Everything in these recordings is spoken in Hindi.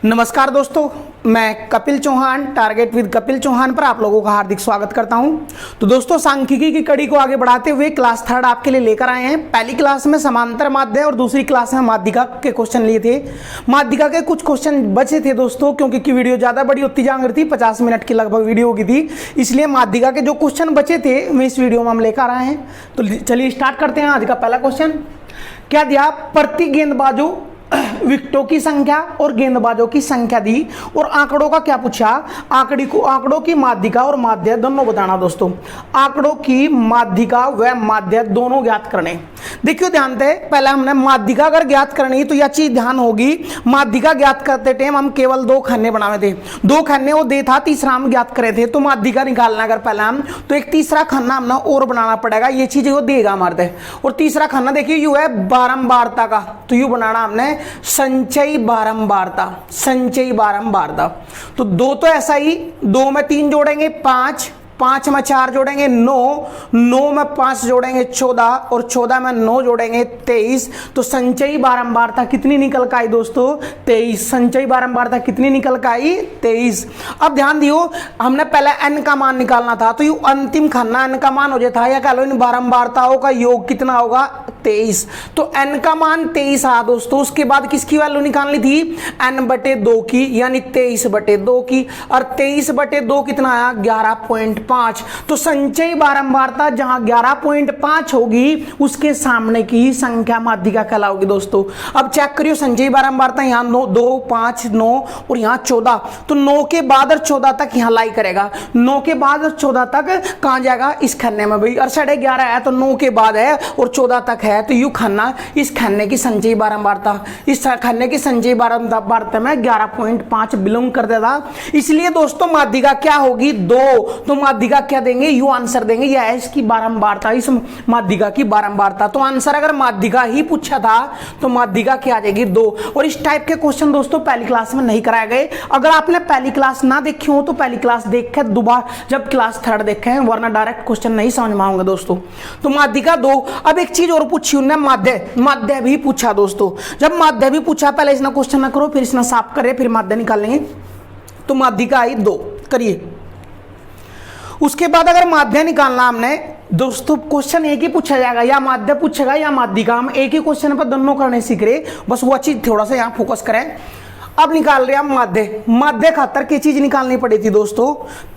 नमस्कार दोस्तों, मैं कपिल चौहान टारगेट विद कपिल चौहान पर आप लोगों का हार्दिक स्वागत करता हूं। तो दोस्तों, सांख्यिकी की कड़ी को आगे बढ़ाते हुए क्लास थर्ड आपके लिए लेकर आए हैं। पहली क्लास में समांतर माध्य और दूसरी क्लास में माध्यिका के क्वेश्चन लिए थे। माध्यिका के कुछ क्वेश्चन बचे थे दोस्तों, क्योंकि वीडियो ज़्यादा बड़ी होती जा रही थी, 50 मिनट की लगभग वीडियो होगी थी, इसलिए माध्यिका के जो क्वेश्चन बचे थे वे इस वीडियो में हम लेकर आए हैं। तो चलिए स्टार्ट करते हैं। आज का पहला क्वेश्चन क्या दिया? प्रति गेंदबाजों विकेटों की संख्या और गेंदबाजों की संख्या दी और आंकड़ों का क्या पूछा? आंकड़ों की माध्यिका और माध्य दोनों बताना दोस्तों। आंकड़ों की माध्यिका व माध्य दोनों ज्ञात करने। देखियो ध्यान से, पहले हमने माध्यिका अगर ज्ञात करनी तो यह चीज ध्यान होगी, माध्यिका ज्ञात करते टाइम हम केवल दो खन्ने बनाए थे। दो खन्ने वो दे था, तीसरा हम ज्ञात करे थे। तो माध्यिका निकालना अगर पहले हम, तो एक तीसरा खन्ना हमने और बनाना पड़ेगा, ये चीज वो देगा हमारे। और तीसरा खन्ना देखिए यू है बारंबारता का, तो यू बनाना हमने संचयी बारंबारता। संचयी बारंबारता तो दो तो ऐसा ही, दो में 3 जोड़ेंगे 5, 5 में 4 जोड़ेंगे 9, 9 में 5 जोड़ेंगे 14 और 14 में 9 जोड़ेंगे 23। तो संचयी बारंबारता कितनी निकल के आई दोस्तों? 23। संचयी बारंबारता कितनी निकल के आई? 23। अब ध्यान दियो, हमने पहले n का मान निकालना था, तो ये अंतिम खन्ना n का मान हो जाता है, या कह लो इन बारंबारताओं का योग कितना होगा? 23। तो n का मान 23 आया दोस्तों। उसके बाद किसकी वैल्यू निकालनी थी? n/2 की, यानी 23/2 की। और 23/2 कितना आया? 11.5। तो संचयी बारंबारता जहां 11.5 होगी उसके सामने की संख्या माध्यिका कहलाओगी दोस्तों। अब चेक करियो, संचयी बारंबारता यहाँ 9, 2, 5, 9 और यहाँ 14। तो 9 के बाद और 14 तक यहाँ लाई करेगा। 9 के बाद और 14 तक कहां जाएगा? इस खन्ने में भाई। और 11.5 है तो 9 के बाद है और 14 तक है, तो यू खन्ना, इस खन्ने की संचयी बारंबारता, इस खन्ने की संचयी बारंबारता में 11.5 बिलोंग कर देता। इसलिए दोस्तों माध्यिका क्या होगी? 2। तो माध्यिका क्या देंगे? यू आंसर देंगे, यह है इसकी बारंबारता, इस माध्यिका की बारंबारता। तो आंसर अगर माध्यिका ही पूछा था तो माध्यिका क्या आ जाएगी? 2। और इस टाइप के क्वेश्चन दोस्तों पहली क्लास में नहीं कराए गए। अगर आपने पहली क्लास ना देखी हो तो पहली क्लास देख के दोबारा जब क्लास थर्ड देखें, वरना डायरेक्ट क्वेश्चन नहीं समझ में आऊंगा दोस्तों। तो माध्यिका 2। अब एक चीज और पूछी उन्होंने, माध्य भी पूछा दोस्तों। जब माध्य भी पूछा, पहले इसने क्वेश्चन ना करो, फिर इसने साफ करे, फिर माध्य निकाल लेंगे। तो माध्यिका आई 2 करिए। उसके बाद अगर माध्य निकालना हमने दोस्तों, क्वेश्चन एक ही पूछा जाएगा, या माध्य पूछेगा या माध्यिका। हम एक ही क्वेश्चन पर दोनों करने सीख रहे, बस वो चीज थोड़ा सा यहाँ फोकस करें। अब निकाल रहे हम माध्य। माध्य खातर की चीज निकालनी पड़ी थी दोस्तों।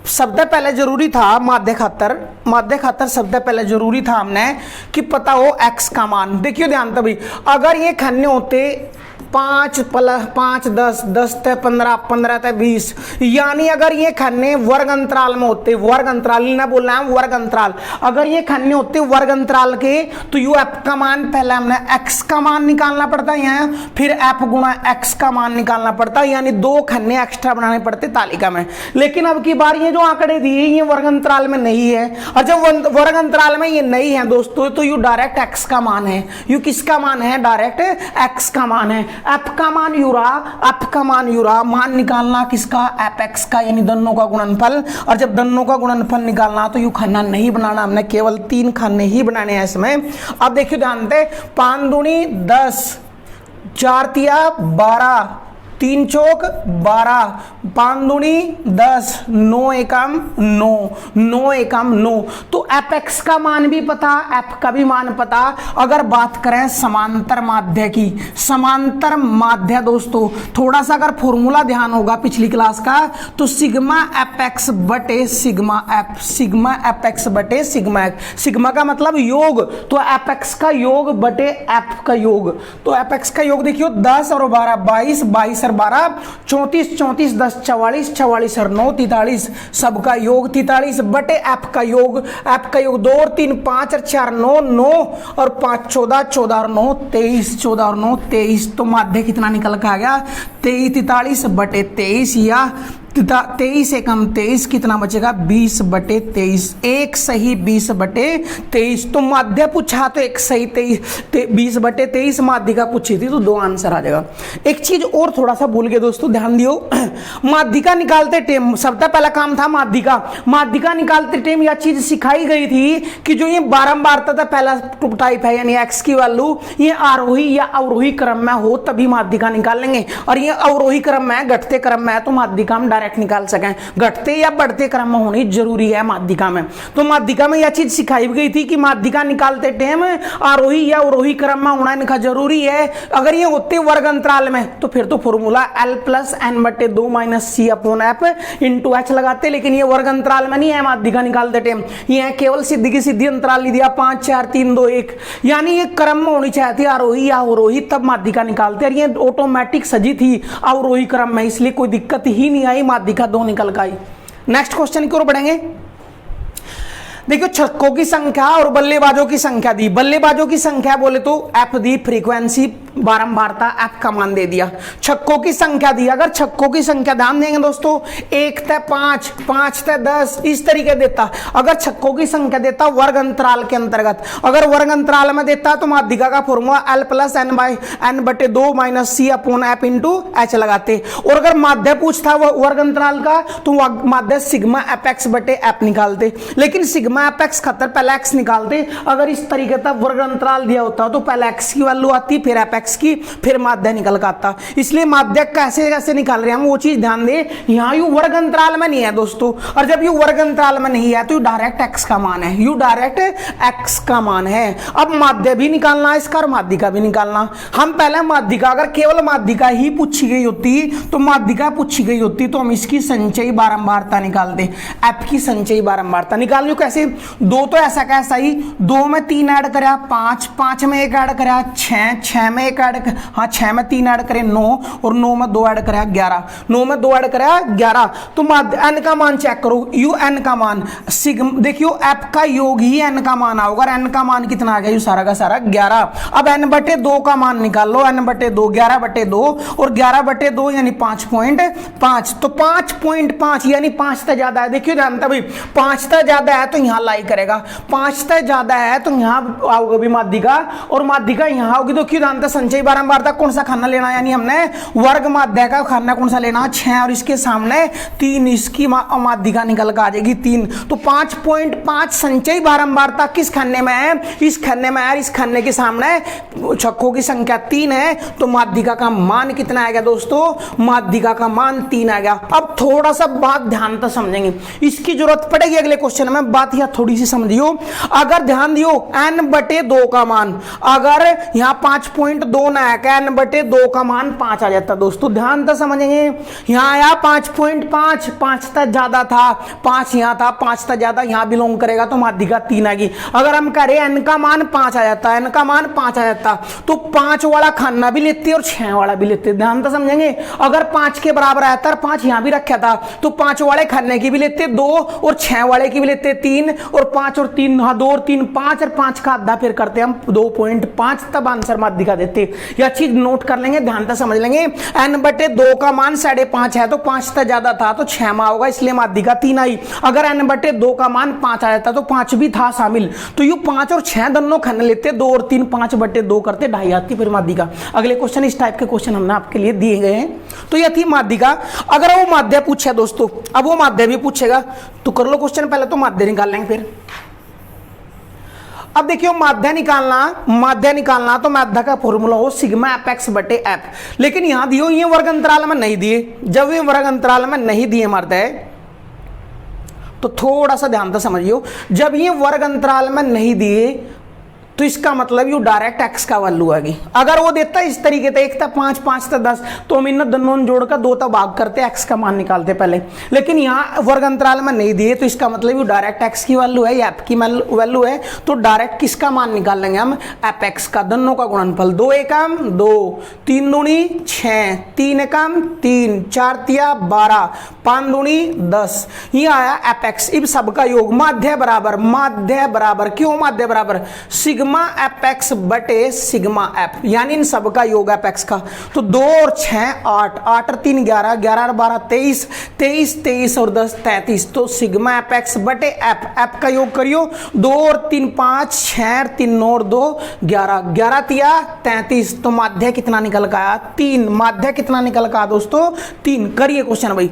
सबसे पहले जरूरी था माध्य खातर सबसे पहले जरूरी था हमने कि पता हो x का मान। देखियो ध्यान तभी, अगर ये खन्ने होते 5 + 5 10, 10 × 15, 15 × 20, यानी अगर ये खन्ने वर्ग अंतराल में होते, वर्ग अंतराल ना बोलना है, वर्ग अंतराल, अगर ये खन्ने होते वर्ग अंतराल के, तो यू f का मान, पहले हमने x का मान निकालना पड़ता है, फिर f गुणा x का मान निकालना पड़ता, यानी 2 खन्ने एक्स्ट्रा बनाने पड़ते तालिका में। लेकिन अब की बार ये जो आंकड़े दिए ये वर्ग अंतराल में नहीं है, और जब वर्ग अंतराल में ये नहीं है दोस्तों, तो यू डायरेक्ट x का मान है। यू किसका मान है? डायरेक्ट x का मान है। f का मान यूरा, मान निकालना किसका? fx का, यानी दोनों का गुणनफल। और जब दोनों का गुणनफल निकालना तो यू खन्ना नहीं बनाना, हमने केवल 3 खन्ने ही बनाने हैं इसमें। अब देखिए ध्यान से, 5 दूनी 10, 4 तिया 12, 3 चौक 12, 5 दूनी 10, 9 एकम 9, 9 एकम 9। तो fx का मान भी पता, f का भी मान पता। अगर बात करें समांतर माध्य की, समांतर माध्य दोस्तों, थोड़ा सा अगर फॉर्मूला ध्यान होगा पिछली क्लास का, तो सिग्मा fx बटे सिग्मा f, सिग्मा fx बटे सिग्मा f। सिग्मा का मतलब योग, तो fx का योग बटे f का योग। तो fx का योग देखियो 10 और 12 22, 22 और 12 34, 34 10 44, 44 और 9 43, सबका योग 43 बटे f का योग। f का योग 2 और 3 5 और 4 9, 9 और 5 14, 14 और 9 23, 14 और 9 23। तो माध्य कितना निकल के आ गया? 43 बटे 23 या तथा 23 एकम 23 कितना बचेगा 20/23, एक सही 20/23। तो माध्य पूछा तो एक सही 20/23 माध्यिका पूछी थी, तो 2 आंसर आ जाएगा। एक चीज और थोड़ा सा भूल गए दोस्तों, ध्यान दियो। माध्यिका निकालते टाइम सबसे पहला काम था माध्यिका निकालते टाइम यह चीज सिखाई गई थी कि जो ये बारंबारता था पहला टाइप है, यानी एक्स की वैल्यू ये आरोही या अवरोही क्रम में हो तभी माध्यिका निकाल लेंगे, और ये अवरोही क्रम में घटते क्रम में है तो माध्यिका हम डायरेक्ट निकाल सकें। घटते या बढ़ते क्रम में होनी जरूरी है माध्यिका में। तो माध्यिका में यह चीज सिखाई गई थी कि माध्यिका निकालते टाइम आरोही या अवरोही क्रम में होना इनका जरूरी है। अगर ये होते वर्ग अंतराल में तो फिर तो formula L + n/2 - C/F × H लगाते, लेकिन ये वर्ग अंतराल में नहीं है माध्यिका निकालते टाइम, ये है केवल सीधी की सीधी अंतराल लिया 5 4 3 2 1, यानी ये क्रम में होनी चाहिए आरोही या अवरोही तब माध्यिका निकालते, और ये ऑटोमेटिक सजी थी अवरोही क्रम में, इसलिए कोई दिक्कत ही नहीं आई, माध्यिका 2 निकल का आई। नेक्स्ट क्वेश्चन की ओर बढ़ेंगे। देखियो छक्कों की संख्या और बल्लेबाजों की संख्या दी। बल्लेबाजों की संख्या बोले तो F दी, फ्रीक्वेंसी बारंबारता F का मान दे दिया। छक्कों की संख्या दी, अगर छक्कों की संख्या ध्यान देंगे दोस्तों 1 ते 5, 5 ते 10 इस तरीके देता। अगर छक्कों की संख्या देता वर्ग अंतराल के अंतर्गत, अगर वर्ग अंतराल में देता तो माध्यिका का formula L + n/2 - C/F × H लगाते, और अगर माध्य पूछता वर्ग अंतराल का तो माध्य σFX/F निकालते, लेकिन σFX खातर पहले x निकालते। अगर इस तरीके का वर्ग अंतराल दिया होता तो पहले x की वैल्यू आती, फिर fx की, फिर माध्य निकल का आता। इसलिए माध्य कैसे कैसे निकाल रहे हैं हम वो चीज ध्यान दे। यहाँ यू वर्ग अंतराल में नहीं है दोस्तों, और जब यू वर्ग अंतराल में नहीं है तो यू डायरेक्ट x का मान है, यू डायरेक्ट x का मान है। अब माध्य भी निकालना इसका और माध्यिका भी निकालना। हम पहले माध्यिका, अगर केवल माध्यिका ही पूछी गई होती तो माध्यिका पूछी गई होती तो हम इसकी संचयी बारंबारता निकालते, f की संचयी बारंबारता निकाल लो कैसे। 2 तो ऐसा कैसा ही 2 में 3 ऐड करा 5, 5 में 1 ऐड करा 6, 6 में 1 ऐड, हाँ 6 में 3 ऐड करे 9, और 9 में 2 ऐड करा 11, 9 में 2 ऐड करा 11। तो n का मान चेक करो, यू n का मान देखियो f का योग ही n का मान आओगा, n का मान कितना आ गया यू सारा का सारा 11। अब n/2 का मान निकाल लो, n/2 11/2, और 11/2 यानी 5.5, तो 5.5 यानी 5 से ज्यादा है। देखियो ध्यान भाई 5 से ज्यादा है तो यहाँ लाई करेगा, 5 से ज्यादा है तो यहाँ आओगे भी माध्यिका, और माध्यिका यहाँ होगी। तो क्यों जानते संचयी बारंबारता कौन सा खाना लेना, यानी हमने वर्ग माध्य का खाना कौन सा लेना 6, और इसके सामने 3, इसकी माध्यिका निकल कर आ जाएगी 3। तो 5.5 संचयी बारंबारता किस खाने में है, इस खाने में है, इस खाने के सामने छक्कों की संख्या 3 है, तो माध्यिका का मान कितना आएगा दोस्तों, माध्यिका का मान 3 आएगा। अब थोड़ा सा बात ध्यान से समझेंगे, इसकी जरूरत पड़ेगी अगले क्वेश्चन में, बात यह थोड़ी सी समझियो। अगर ध्यान दियो n/2 का मान, अगर यहाँ 5.2 ना है, n/2 का मान 5 आ जाता दोस्तों, ध्यान से समझेंगे। यहाँ आया 5.5, 5 तक ज्यादा था, 5 यहाँ था, 5 तक ज्यादा यहाँ बिलोंग करेगा तो माध्यिका 3 आएगी। अगर हम करें n का मान 5 आ जाता, n का मान 5 आ जाता तो 5 वाला खाना भी लेते और 6 वाला भी लेते, ध्यान से समझेंगे। अगर 5 के बराबर आता है, 5 यहाँ भी रखा था तो 5 वाले खाने की भी लेते 2, और 6 वाले की भी लेते 3, और 5 और 3, हाँ 2 और 3 5, और 5 का आधा फिर करते हम 2.5, तब आंसर माध्यिका देते। यह चीज नोट कर लेंगे, ध्यान से समझ लेंगे। n/2 का मान 5.5 है तो 5 से ज्यादा था तो 6 में होगा, इसलिए माध्यिका 3 आई। अगर n/2 का मान 5 आ जाता तो 5 भी था शामिल, तो यू 5 और 6 दोनों खाने लेते, 2 और 3 5/2 करते, 2.5 आती फिर माध्यिका। अगले क्वेश्चन इस टाइप के क्वेश्चन हमने आपके लिए दिए गए हैं। तो यह थी माध्यिका। अगर वो माध्य पूछे दोस्तों, अब वो माध्य भी पूछेगा तो कर लो क्वेश्चन, पहले तो माध्य निकाल लेंगे फिर। अब देखियो माध्य निकालना तो माध्य का फॉर्मूला हो σFX/F, लेकिन यहां दियो ये वर्ग अंतराल में नहीं दिए। जब ये वर्ग अंतराल में नहीं दिए माध्य तो थोड़ा सा ध्यान से समझियो, जब ये वर्ग अंतराल में नहीं दिए तो इसका मतलब यू डायरेक्ट x का वैल्यू आएगी। अगर वो देता इस तरीके से 1 था 5, 5 था 10, तो हम इन दोनों जोड़कर 2 तक भाग करते x का मान निकालते पहले, लेकिन यहाँ वर्ग अंतराल में नहीं दिए तो इसका मतलब यू डायरेक्ट x की वैल्यू है, f की वैल्यू है, तो डायरेक्ट किसका मान निकाल लेंगे हम, fx का, दोनों का गुणनफल। 2 एकम 2, 3 दूनी 6, 3 एकम 3, 4 तिया 12, 5 दूनी 10, ये आया एफ एक्स। इब सबका योग माध्य बराबर क्यों माध्य बराबर सिग्मा एफ एक्स बटे सिग्मा एफ, यानी इन सबका योग एफ एक्स का। तो 2 और 6 8, 8 और 3 11, 11 और 12 23, 23 23 और 10 33। तो सिग्मा एफ एक्स बटे एफ का योग करियो, 2 और 3 5, 6 और 3 9 और 2 11, 11 तिया 33। तो माध्य कितना निकल का आया 3, माध्य कितना निकल का दोस्तों 3। करिए क्वेश्चन भाई।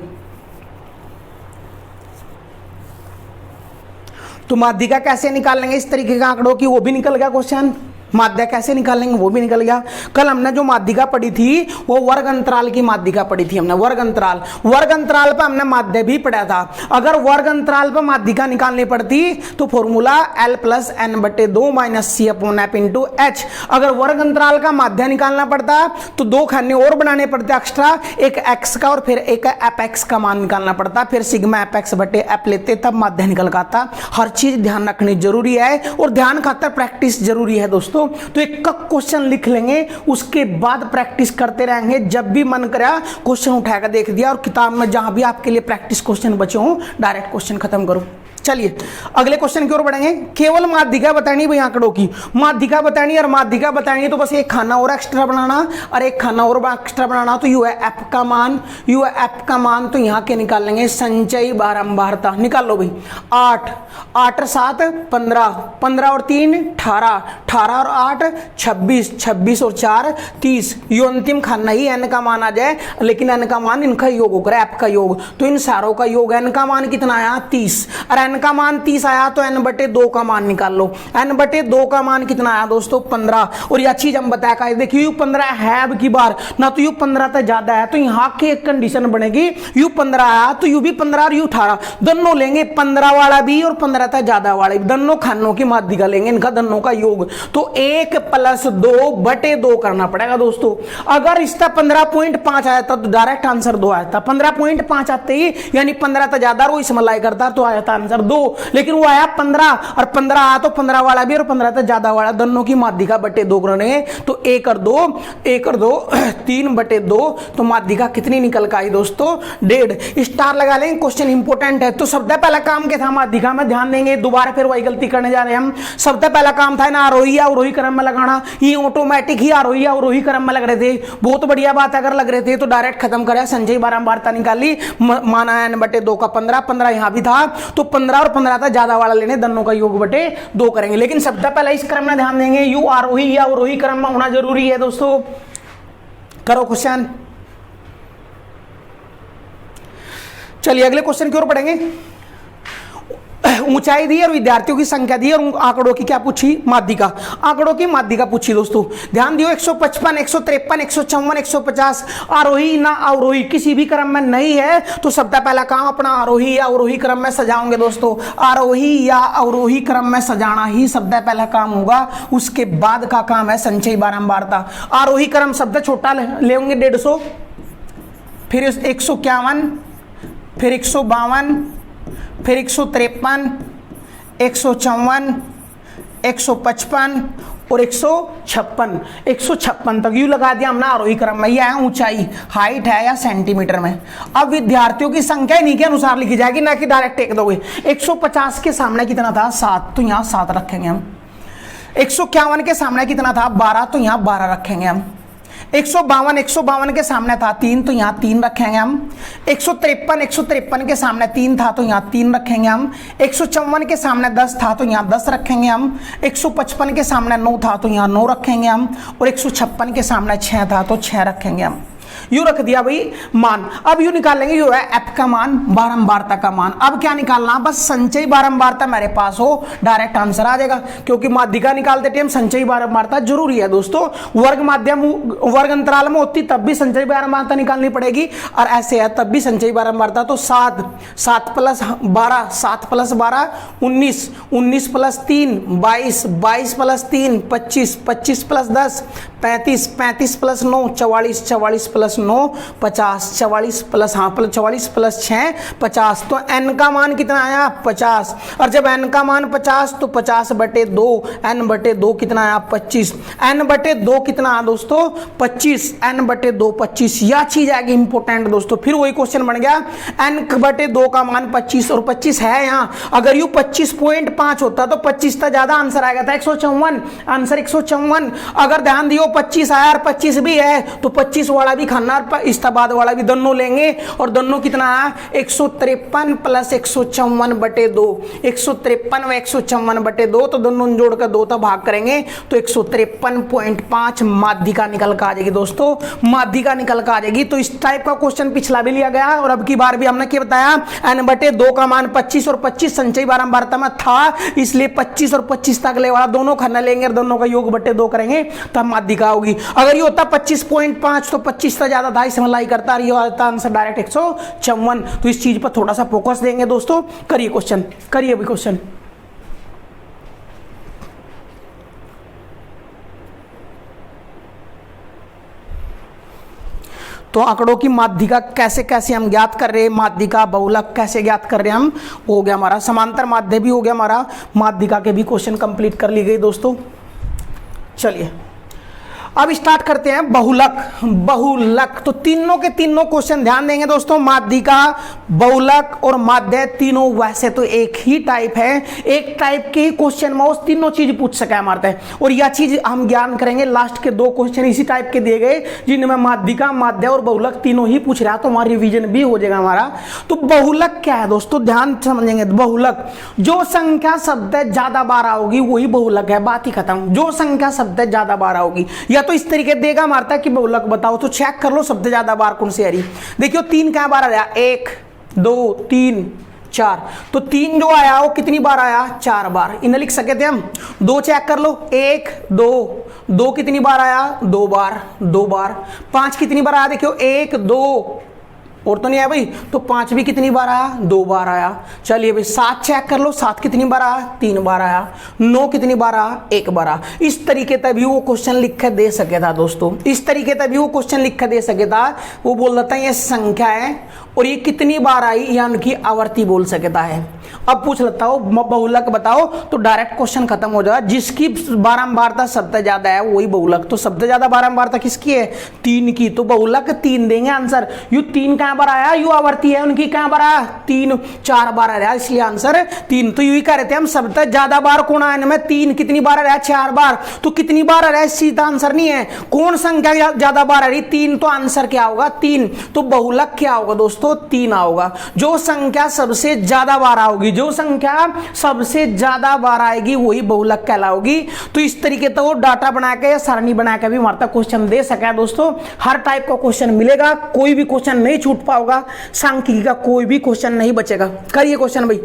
तो माध्यिका कैसे निकाल लेंगे इस तरीके के आंकड़ों की, वो भी निकल गया क्वेश्चन। माध्य कैसे निकालेंगे वो भी निकल गया। कल हमने जो माध्यिका पढ़ी थी वो वर्ग अंतराल की माध्यिका पढ़ी थी हमने, वर्ग अंतराल पर हमने माध्य भी पढ़ा था। अगर वर्ग अंतराल पर माध्यिका निकालनी पड़ती तो formula L + n/2 - C/F × H। अगर वर्ग अंतराल का माध्य निकालना पड़ता तो 2 खाने और बनाने पड़ते एक्स्ट्रा, एक x का और फिर एक एफ एक्स का मान निकालना पड़ता, फिर सिग्मा एफ एक्स बटे एफ लेते तब माध्य निकल का आता। हर चीज ध्यान रखनी जरूरी है और ध्यान खातर प्रैक्टिस जरूरी है दोस्तों। तो एक क्वेश्चन लिख लेंगे, उसके बाद प्रैक्टिस करते रहेंगे। जब भी मन करा क्वेश्चन उठाकर देख दिया और किताब में जहां भी आपके लिए प्रैक्टिस क्वेश्चन बचे हों डायरेक्ट क्वेश्चन खत्म करो। चलिए अगले क्वेश्चन की ओर बढ़ेंगे। केवल माध्यिका बतानी भाई, आंकड़ों की माध्यिका बतानी, और माध्यिका बतानी तो बस एक खाना और एक्स्ट्रा बनाना और एक खाना और एक्स्ट्रा बनाना। तो यू है एफ का मान, तो यहां के निकाल लेंगे संचयी बारंबारता। निकाल लो भाई। 8 8 और 7 15, 15 और 3 18, 18 और 8 26, 26 और 4 30। यो अंतिम खाना ही एन का मान आ जाए, लेकिन एन का मान इनका योग होकर एफ का योग, तो इन सारों का योग एन का मान कितना आया 30, और एन का मान 30 आया तो n/2 का मान निकाल लो। n/2 का मान कितना आया दोस्तों 15। और यह चीज हम बताया का देखिए u15 है अब की बार ना, तो u15 तक ज्यादा है तो यहाँ की एक कंडीशन बनेगी u15 आया तो u भी 15 और u18 दोनों लेंगे, 15 वाला भी और 15 तक ज्यादा वाले दोनों खानों की माध्यिका लेंगे, इनका दोनों का योग। तो 1 + 2/2 करना पड़ेगा दोस्तों। अगर इसका 15.5 आया था तो डायरेक्ट आंसर 2 आया था। 15.5 आते ही यानी 15 तक ज्यादा वो इसमें लाई करता तो आया था आंसर 2, लेकिन वो आया 15 और 15 आया तो 15 वाला भी और 15 तक ज्यादा वाला दोनों की माध्यिका बटे 2 करेंगे। तो 1 और 2 3/2। तो माध्यिका कितनी निकल का आई दोस्तों 1.5। स्टार लगा लेंगे, क्वेश्चन इंपोर्टेंट है। तो सबसे पहला काम क्या था माध्यिका में, ध्यान देंगे दोबारा फिर वही गलती करने जा रहे हैं हम। सबसे पहला काम था ना आरोही या अवरोही क्रम में लगाना, ये ऑटोमेटिक ही आरोही या अवरोही क्रम में लग रहे थे। बहुत बढ़िया बात है, अगर लग रहे थे तो डायरेक्ट खत्म करा, संचयी बारंबारता निकाली, माना n/2 का 15, 15 यहां भी था तो 15 और 15 तक ज्यादा वाला लेने, दोनों का योग बटे 2 करेंगे। लेकिन सबसे पहले इस क्रम में ध्यान देंगे यू आरोही या अवरोही क्रम में होना जरूरी है दोस्तों। करो क्वेश्चन। चलिए अगले क्वेश्चन की ओर बढ़ेंगे। ऊंचाई दी और विद्यार्थियों की संख्या दी और आंकड़ों की क्या पूछी माध्यिका, आंकड़ों की माध्यिका पूछी दोस्तों। ध्यान दियो 155 153 154 150 आरोही ना अवरोही किसी भी क्रम में नहीं है तो सबसे पहला काम अपना आरोही या अवरोही क्रम में सजाओगे दोस्तों। आरोही या अवरोही क्रम में सजाना ही सबसे पहला काम होगा, उसके बाद का काम है संचयी बारंबारता। आरोही क्रम शब्द छोटा लेंगे 150, फिर 151, फिर 152, फिर 153, 154, 155 और 156। 156 तक यू लगा दिया हमने आरोही क्रम में। यह है ऊंचाई, हाइट है या सेंटीमीटर में। अब विद्यार्थियों की संख्या इन्हीं के अनुसार लिखी जाएगी, ना कि डायरेक्ट टेक दोगे। 150 के सामने कितना था 7, तो यहाँ 7 रखेंगे हम। 151 के सामने कितना था 12, तो यहाँ 12 रखेंगे हम। 152 के सामने था 3, तो यहाँ 3 रखेंगे हम। 153 के सामने 3 था तो यहाँ 3 रखेंगे हम। 154 के सामने 10 था तो यहाँ 10 रखेंगे हम। 155 के सामने 9 था तो यहाँ 9 रखेंगे हम। और 156 के सामने 6 था तो 6 रखेंगे हम। यू रख दिया भाई मान। अब यू निकालेंगे यू है एफ का मान, बारंबारता का मान। अब क्या निकालना, बस संचयी बारंबारता मेरे पास हो डायरेक्ट आंसर आ जाएगा, क्योंकि माध्यिका निकालते टाइम संचयी बारंबारता जरूरी है दोस्तों। वर्ग माध्यम वर्ग अंतराल में होती तब भी संचयी बारंबारता निकालनी पड़ेगी, और ऐसे है तब भी संचयी बारंबारता। तो 7 + 12 7 + 12 19 19 + 3 22 22 + 3 25 25 + 10 35 35 + 9 44 44 + प्लस 9 50, 44 प्लस 44 प्लस 6 50। तो n का मान कितना आया 50, और जब n का मान 50 तो 50/2, n/2 कितना आया 25, n/2 कितना आया दोस्तों 25, n/2 25। यह चीज आएगी इंपॉर्टेंट दोस्तों। फिर वही क्वेश्चन बन गया n/2 का मान 25 और 25 है यहाँ, अगर यू 25.5 होता तो 25 था ज्यादा, आंसर आएगा था 154, आंसर 154। अगर ध्यान दियो 25 आया और 25 भी है तो 25 वाला भी खाना और इस्ताबाद वाला भी दोनों लेंगे, और दोनों कितना आया 153 प्लस 154/2, 153 व 154/2, तो दोनों जोड़कर 2 तक भाग करेंगे तो 153.5 माध्यिका निकल कर आ जाएगी दोस्तों, माध्यिका निकल कर आ जाएगी। तो इस टाइप का क्वेश्चन पिछला भी लिया गया और अब की बार भी हमने क्या बताया n/2 का मान 25 और 25 संचयी बारंबारता में था, इसलिए 25 और 25 तक ले वाला दोनों खाना लेंगे और दोनों का योग बटे 2 करेंगे तब माध्यिका होगी। अगर ये होता 25.5 तो 25 से ज्यादा था, इसमें लाई करता, ये आता आंसर डायरेक्ट 154। तो इस चीज पर थोड़ा सा फोकस देंगे दोस्तों। करिए क्वेश्चन, करिए अभी क्वेश्चन। तो आंकड़ों की माध्यिका कैसे कैसे हम ज्ञात कर रहे हैं, माध्यिका बहुलक कैसे ज्ञात कर रहे हैं हम, हो गया हमारा समांतर माध्य भी हो गया हमारा, माध्यिका के भी क्वेश्चन कंप्लीट कर ली गई दोस्तों। चलिए अब स्टार्ट करते हैं बहुलक। बहुलक तो तीनों के तीनों क्वेश्चन ध्यान देंगे दोस्तों, माध्यिका बहुलक और माध्य तीनों वैसे तो एक ही टाइप है, एक टाइप के ही क्वेश्चन में उस तीनों चीज पूछ सके हमारे, और यह चीज हम ज्ञान करेंगे। लास्ट के 2 क्वेश्चन इसी टाइप के दिए गए जिनमें माध्यिका माध्य और बहुलक तीनों ही पूछ रहा है, तो हमारा रिवीजन भी हो जाएगा हमारा। तो बहुलक क्या है दोस्तों, ध्यान समझेंगे। बहुलक जो संख्या शब्द ज्यादा बार आओगी वही बहुलक है, बात ही खत्म। जो संख्या शब्द ज्यादा बार आओगी, या तो इस तरीके देगा मारता कि बहुलक बताओ, तो चेक कर लो सबसे ज्यादा बार कौन सी आ रही। देखियो 3 क्या बार आया, 1 2 3 4, तो 3 जो आया वो कितनी बार आया 4 बार, इन्हें लिख सके थे हम। 2 चेक कर लो, 1 2 2 कितनी बार आया 2 बार 2 बार। 5 कितनी बार आया, देखियो 1 2 और तो नहीं आया भाई, तो 5 भी कितनी बार आया 2 बार आया। चलिए भाई 7 चेक कर लो, 7 कितनी बार आया 3 बार आया। 9 कितनी बार आया 1 बार आया। इस तरीके तभी वो क्वेश्चन लिख के दे सके था दोस्तों, इस तरीके तभी वो क्वेश्चन लिख के दे सके था। वो बोल रहा था ये संख्या है और ये कितनी बार आई, या उनकी आवर्ती बोल सकता है। अब पूछ लेता हूं बहुलक बताओ, तो डायरेक्ट क्वेश्चन खत्म हो जाएगा। जिसकी बारंबारता सबसे ज्यादा है वही बहुलक। तो सबसे ज्यादा बारंबारता किसकी है 3 की, तो बहुलक 3 देंगे आंसर। यू 3 कहां बार आया, यू आवर्ती है, उनकी कहां बार आया 3 4 बार आया, इसलिए आंसर 3। तो यू ही कह रहे थे हम सबसे ज्यादा बार कौन आया इनमें 3, कितनी बार आया 4 बार। तो कितनी बार आ रहा है सीधा आंसर नहीं है, कौन संख्या ज्यादा बार आ रही 3, तो आंसर क्या होगा 3। तो बहुलक क्या होगा दोस्तों 3 आओगा। जो संख्या सबसे ज्यादा बार आओगी, जो संख्या सबसे ज्यादा बार आएगी वही बहुलक कहलाओगी। तो इस तरीके तो वो डाटा बना के या सारणी बना के भी हमारा क्वेश्चन दे सका दोस्तों। हर टाइप का क्वेश्चन मिलेगा, कोई भी क्वेश्चन नहीं छूट पाओगा, सांख्यिकी का कोई भी क्वेश्चन नहीं बचेगा। करिए क्वेश्चन भाई,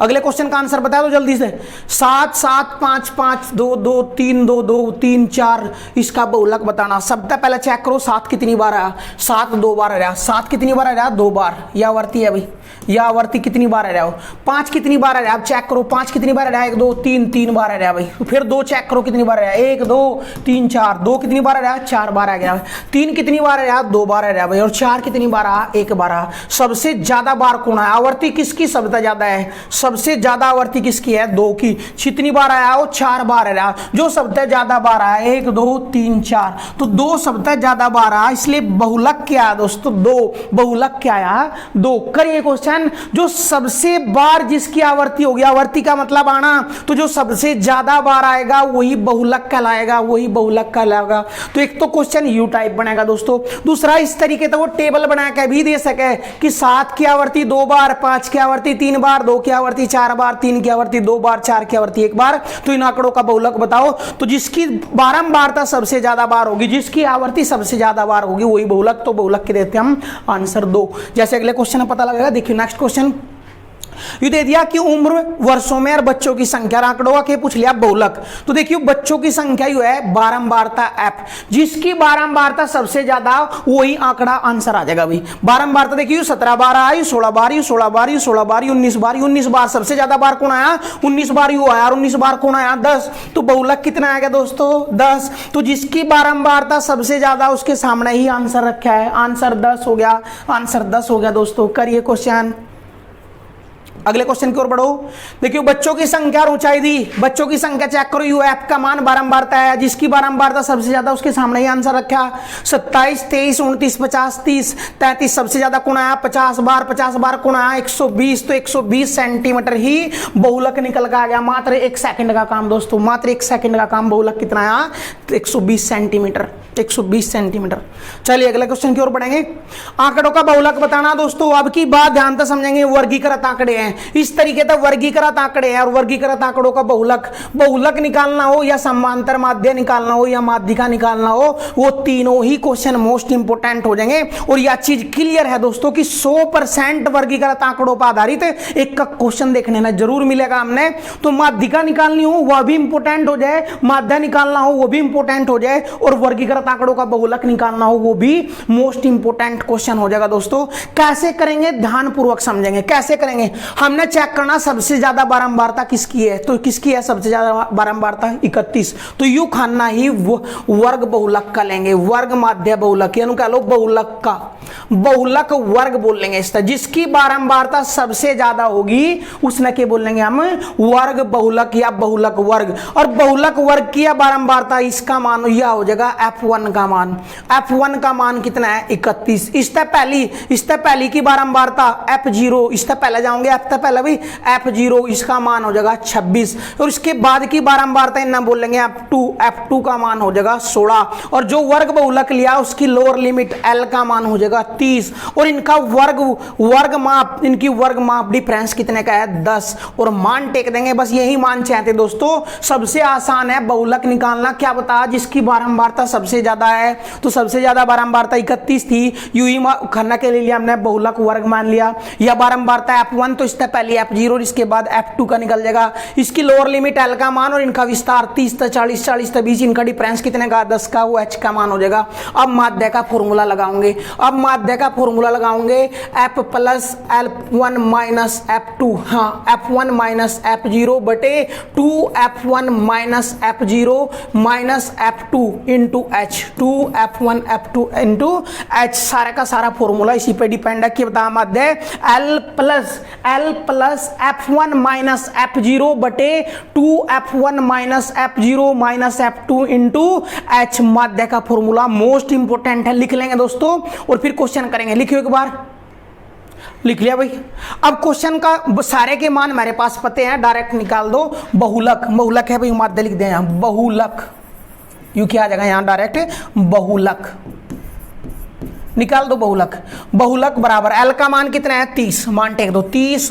अगले क्वेश्चन का आंसर बता दो जल्दी से। 7 7 5 5 2 2 3 2 2 3 4, इसका बहुलक बताना। सबसे पहले चेक करो 7 कितनी बार आया, 7 2 बार आया। 7 कितनी बार आया 2 बार, यह आवर्ती है भाई, यह आवर्ती कितनी बार आ रहा हो। 5 कितनी बार आ रहा है, आप चेक करो 5 कितनी बार आ रहा है 1 2 3 3 बार आ रहा है भाई। फिर 2 चेक करो कितनी बार आ रहा है 1 2 3 4, 2 कितनी बार आ रहा है 4 बार आ गया। 3 कितनी बार आ रहा है 2 बार आ रहा है भाई, और 4 कितनी बार आ 1 बार आ। सबसे ज्यादा बार कौन है, आवर्ती किसकी सबसे ज्यादा है, सबसे ज्यादा आवर्ती किसकी है 2 की। कितनी बार आया वो 4 बार आ रहा, जो सबसे ज्यादा बार आया 1 2 3 4, तो 2 सबसे ज्यादा बार आया, इसलिए बहुलक क्या है दोस्तों 2। बहुलक क्या आया 2। करिए क्वेश्चन, जो सबसे बार जिसकी आवर्ती होगी, आवर्ती का मतलब आना, तो जो सबसे ज्यादा बार आएगा वही बहुलक कहलाएगा, वही बहुलक कहलाएगा। तो एक तो क्वेश्चन यू टाइप बनेगा दोस्तों। दूसरा इस तरीके से वो टेबल बना के भी दे सके कि 7 की आवर्ती 2 बार, 5 की आवर्ती 3 बार, 2 की आवर्ती 4 बार, 3 की आवर्ती 2 बार, 4 की आवर्ती 1 बार। तो इन आंकड़ों का बहुलक बताओ। तो जिसकी बारंबारता सबसे ज्यादा बार होगी, जिसकी आवर्ती सबसे ज्यादा बार होगी वही बहुलक। तो बहुलक के देते हम आंसर 2। जैसे अगले क्वेश्चन में पता लगेगा। देखिए नेक्स्ट क्वेश्चन, ये दे दिया कि उम्र वर्षों में और बच्चों की संख्या आंकड़ों के पूछ लिया बहुलक। तो देखिए बच्चों की संख्या जो है बारंबारता एफ, जिसकी बारंबारता सबसे ज्यादा वही आंकड़ा आंसर आ जाएगा भाई। बारंबारता देखिए 17 बार आई, 16 बार, 16 बार, 16 बार, 19 बार, 19 बार सबसे ज्यादा बार कौन आया, 19 बार यू आया, और 19 बार कौन आया 10। तो बहुलक कितना आएगा दोस्तों 10। तो जिसकी बारंबारता सबसे ज्यादा उसके सामने ही आंसर रखा है, आंसर 10 हो गया, आंसर 10 हो गया दोस्तों। करिए क्वेश्चन, अगले क्वेश्चन की ओर बढ़ो। देखिए बच्चों की संख्या और ऊंचाई दी, बच्चों की संख्या चेक करो, यू एफ का मान बारंबारता है, जिसकी बारंबारता सबसे ज्यादा उसके सामने ही आंसर रखा। 27, 23, 29, 50, 30, 33 सबसे ज्यादा कौन आया 50 बार, 50 बार कौन आया 120। तो 120 सेंटीमीटर ही बहुलक निकल के आ गया। मात्र 1 सेकंड का काम दोस्तों, मात्र 1 सेकंड का काम, बहुलक कितना आया 120 सेंटीमीटर, 120 सेंटीमीटर। चलिए अगले क्वेश्चन की ओर बढ़ेंगे। आंकड़ों का बहुलक बताना दोस्तों। अब की बात ध्यान से समझेंगे, वर्गीकृत आंकड़े हैं, इस तरीके से वर्गीकृत आंकड़े हैं, और वर्गीकृत आंकड़ों का बहुलक निकालना हो या समांतर माध्य निकालना हो या माध्यिका निकालना हो, वो तीनों ही क्वेश्चन मोस्ट इंपोर्टेंट हो जाएंगे। और यह चीज क्लियर है दोस्तों कि 100% वर्गीकृत आंकड़ों पर आधारित एक का क्वेश्चन देखने में जरूर मिलेगा हमने। तो माध्यिका निकालनी हो वह भी इंपोर्टेंट हो जाए, माध्य निकालना हो वो भी इंपोर्टेंट हो जाए, और वर्गीकृत आंकड़ों का बहुलक निकालना हो वो भी मोस्ट इंपोर्टेंट क्वेश्चन हो जाएगा दोस्तों। कैसे करेंगे ध्यानपूर्वक समझेंगे, कैसे करेंगे। हमने चेक करना सबसे ज्यादा बारंबारता किसकी है, तो किसकी है सबसे ज्यादा बारंबारता 31। तो यू खाना ही वर्ग बहुलक का लेंगे, वर्ग माध्य बहुलक, यानी कह लो बहुलक का बहुलक वर्ग बोल लेंगे इस तरह। जिसकी बारंबारता सबसे ज्यादा होगी उसने क्या बोल लेंगे हम, वर्ग बहुलक या बहुलक वर्ग। और बहुलक वर्ग की बारंबारता इसका मान यह हो जाएगा f1 का मान। f1 का मान कितना है 31। इससे पहली की बारंबारता f0, इससे पहले जाओगे f पहले भी f0, इसका मान हो जाएगा 26। और इसके बाद की बारंबारता इन्हें बोल लेंगे f2 का मान हो जाएगा 16। और जो वर्ग बहुलक लिया उसकी लोअर लिमिट l का मान हो जाएगा 30। और इनका वर्ग माप, इनकी वर्ग माप डिफरेंस कितने का है 10। और मान टेक देंगे, बस यही मान चाहते दोस्तों। सबसे आसान है बहुलक निकालना। क्या बता, जिसकी बारंबारता सबसे ज्यादा है, तो सबसे ज्यादा बारंबारता 31 थी, यूं ही खन्ना के लिए हमने बहुलक वर्ग मान लिया। या बारंबारता f1, तो इससे पहले f0 और इसके बाद f2 का निकल जाएगा। इसकी लोअर लिमिट l का मान और इनका विस्तार 30 से 40, 40 से 20, इनका डिफरेंस कितने का 10 का, वो h का मान हो जाएगा। अब माध्य का फॉर्मूला लगाओगे, f plus L1 minus F2, हाँ f1 माइनस F0 बटे 2f1 minus F0 minus F2 into h, 2f1 F2 into h। सारा का सारा फॉर्मूला इसी पे डिपेंड है कि बता माध्य L plus F1 minus F0 बटे 2f1 minus F0 minus F2 into h। माध्य का फॉर्मूला मोस्ट इंपोर्टेंट है, लिख लेंगे दोस्तों और फिर क्वेश्चन करेंगे। लिखिए एक बार, लिख लिया भाई। अब क्वेश्चन का सारे के मान मेरे पास पते हैं, डायरेक्ट निकाल दो। बहुलक है भाई, माध्य लिख दें यहां बहुलक, यू क्या आ जाएगा यहां डायरेक्ट बहुलक निकाल दो। बहुलक बराबर L का मान कितना है 30, मान टेक दो 30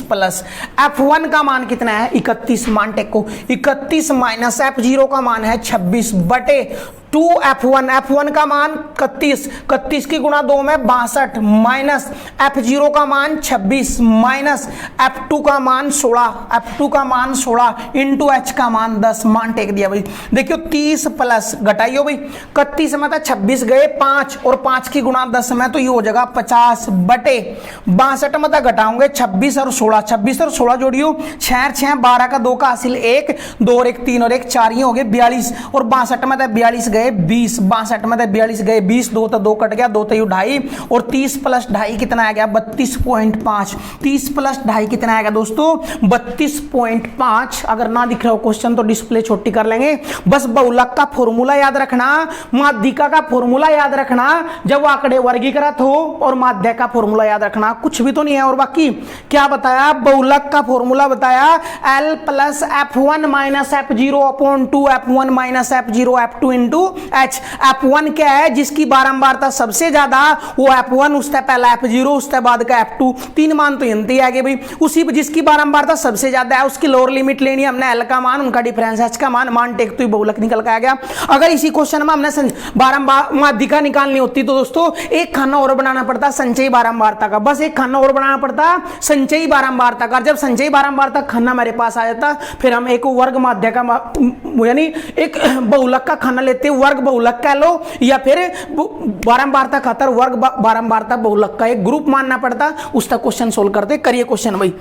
प्लस F1 का मान कितना है 31, मान टेक को 31 माइनस F0 का मान है 26 बटे 2f1 का मान 31 की गुणा 2 में 62 माइनस f0 का मान 26 माइनस f2 का मान 16 इंटू h का मान 10। मान टेक दिया भाई। देखियो 30 प्लस घटाइयो भाई, 31 में था 26 गए 5 और 5 की गुणा 10 में, तो ये हो जाएगा 50 बटे 62 में था घटाओगे 26 और 16 जोड़ियो 6 6 12 का 2 का हासिल 1, 2 और 1 3 और 1 4, ये हो गए 42। और 62 में था 42 गए 20, 62 में 42 गए 20, 2 तो 2 कट गया, 2 तो 2.5 और 30 प्लस 2.5 कितना आ गया 32.5। 30 प्लस 2.5 कितना आएगा दोस्तों 32.5। अगर ना दिख रहा हो क्वेश्चन तो डिस्प्ले छोटी कर लेंगे। बस बहुलक का फॉर्मूला याद रखना, माध्यिका का फॉर्मूला याद रखना जब आंकड़े वर्गीकृत हो, और माध्य का फॉर्मूला याद रखना, कुछ भी तो नहीं है। और बाकी क्या बताया, बहुलक का फॉर्मूला बताया L plus F1 minus F0 upon 2f1 minus F0 F2 into H. F1 क्या है, जिसकी बारंबारता सबसे ज्यादा वो F1, उससे पहला F0, उससे बाद का F2, तीन मान तो यंती आगे भाई। उसी जिसकी बारंबारता सबसे ज्यादा है उसकी लोअर लिमिट लेनी है हमने, L का मान, उनका डिफरेंस H का मान टेक तो बहुलक निकल के आ गया। अगर इसी क्वेश्चन में हमने बारंबार माध्यिका निकालनी होती तो दोस्तों एक खाना और बनाना पड़ता संचयी बारंबारता का, बस एक खाना और बनाना पड़ता संचयी बारंबारता का। जब संचयी बारंबारता खाना मेरे पास आ जाता फिर हम एक वर्ग माध्य का यानी एक बहुलक का खाना लेते, वर्ग बहुलक कह लो, या फिर बारंबारता खातर वर्ग बारंबारता बहुलक का एक ग्रुप मानना पड़ता, उसका क्वेश्चन सोल्व करते। करिए क्वेश्चन भाई,